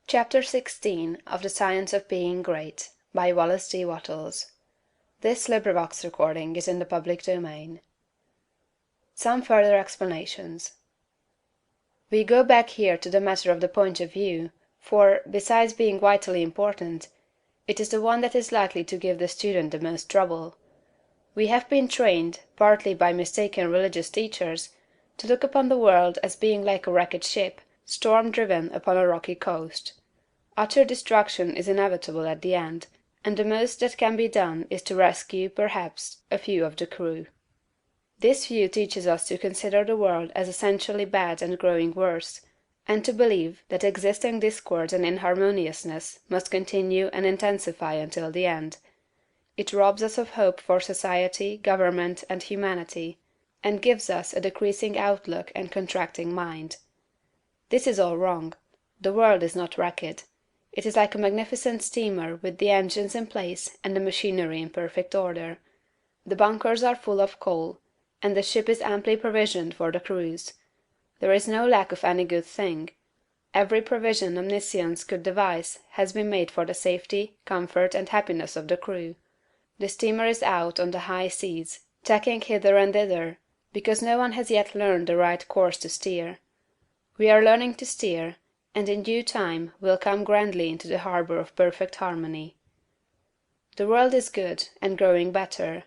Chapter 16 of the Science of Being Great by Wallace D. Wattles. This recording is in the public domain. Some further explanations. We go back here to the matter of the point of view, for, besides being vitally important, it is the one that is likely to give the student the most trouble. We have been trained, partly by mistaken religious teachers, to look upon the world as being like a wrecked ship, storm-driven upon a rocky coast. Utter destruction is inevitable at the end, and the most that can be done is to rescue, perhaps, a few of the crew. This view teaches us to consider the world as essentially bad and growing worse, and to believe that existing discord and inharmoniousness must continue and intensify until the end. It robs us of hope for society, government, and humanity, and gives us a decreasing outlook and contracting mind. This is all wrong. The world is not wrecked. It is like a magnificent steamer with the engines in place and the machinery in perfect order. The bunkers are full of coal, and the ship is amply provisioned for the cruise. There is no lack of any good thing. Every provision omniscience could devise has been made for the safety, comfort, and happiness of the crew. The steamer is out on the high seas, tacking hither and thither, because no one has yet learned the right course to steer. We are learning to steer, and in due time will come grandly into the harbor of perfect harmony. The world is good, and growing better.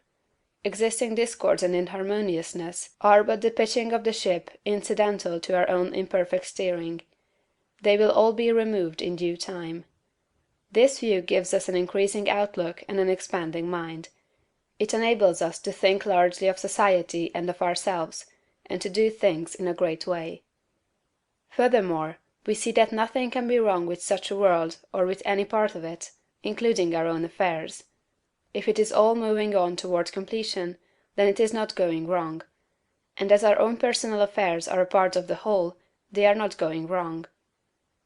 Existing discords and inharmoniousness are but the pitching of the ship incidental to our own imperfect steering. They will all be removed in due time. This view gives us an increasing outlook and an expanding mind. It enables us to think largely of society and of ourselves, and to do things in a great way. Furthermore, we see that nothing can be wrong with such a world or with any part of it, including our own affairs. If it is all moving on toward completion, then it is not going wrong. And as our own personal affairs are a part of the whole, they are not going wrong.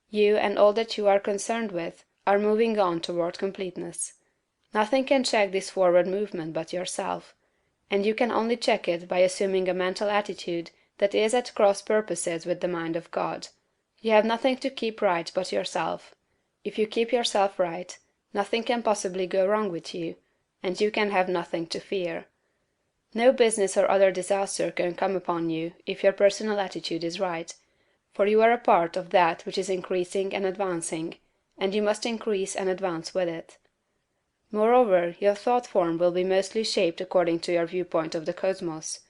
You and all that you are concerned with are moving on toward completeness. Nothing can check this forward movement but yourself, and you can only check it by assuming a mental attitude that is at cross purposes with the mind of God. You have nothing to keep right but yourself. If you keep yourself right, nothing can possibly go wrong with you, and you can have nothing to fear. No business or other disaster can come upon you if your personal attitude is right, for you are a part of that which is increasing and advancing, and you must increase and advance with it. Moreover, your thought form will be mostly shaped according to your viewpoint of the cosmos.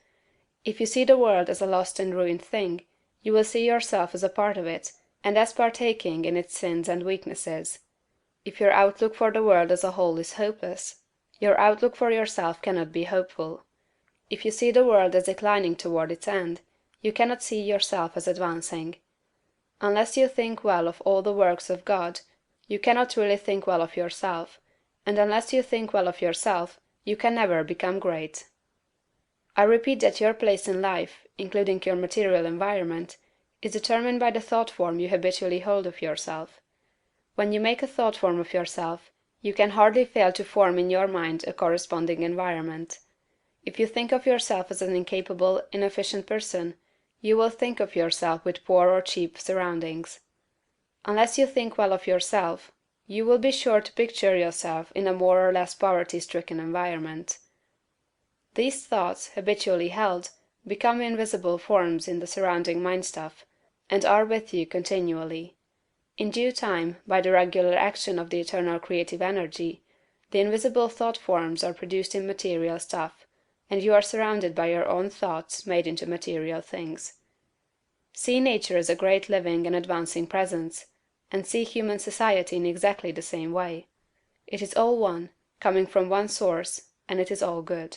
If you see the world as a lost and ruined thing, you will see yourself as a part of it, and as partaking in its sins and weaknesses. If your outlook for the world as a whole is hopeless, your outlook for yourself cannot be hopeful. If you see the world as declining toward its end, you cannot see yourself as advancing. Unless you think well of all the works of God, you cannot really think well of yourself, and unless you think well of yourself, you can never become great. I repeat that your place in life, including your material environment, is determined by the thought form you habitually hold of yourself. When you make a thought form of yourself, you can hardly fail to form in your mind a corresponding environment. If you think of yourself as an incapable, inefficient person, you will think of yourself with poor or cheap surroundings. Unless you think well of yourself, you will be sure to picture yourself in a more or less poverty-stricken environment. These thoughts, habitually held, become invisible forms in the surrounding mind-stuff, and are with you continually. In due time, by the regular action of the eternal creative energy, the invisible thought forms are produced in material stuff, and you are surrounded by your own thoughts made into material things. See nature as a great living and advancing presence, and see human society in exactly the same way. It is all one, coming from one source, and it is all good.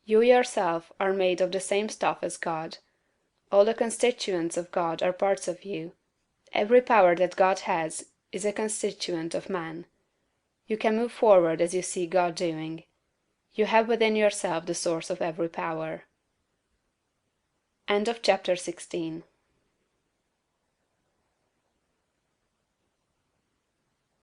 You yourself are made of the same stuff as God. All the constituents of God are parts of you. Every power that God has is a constituent of man. You can move forward as you see God doing. You have within yourself the source of every power. End of chapter 16.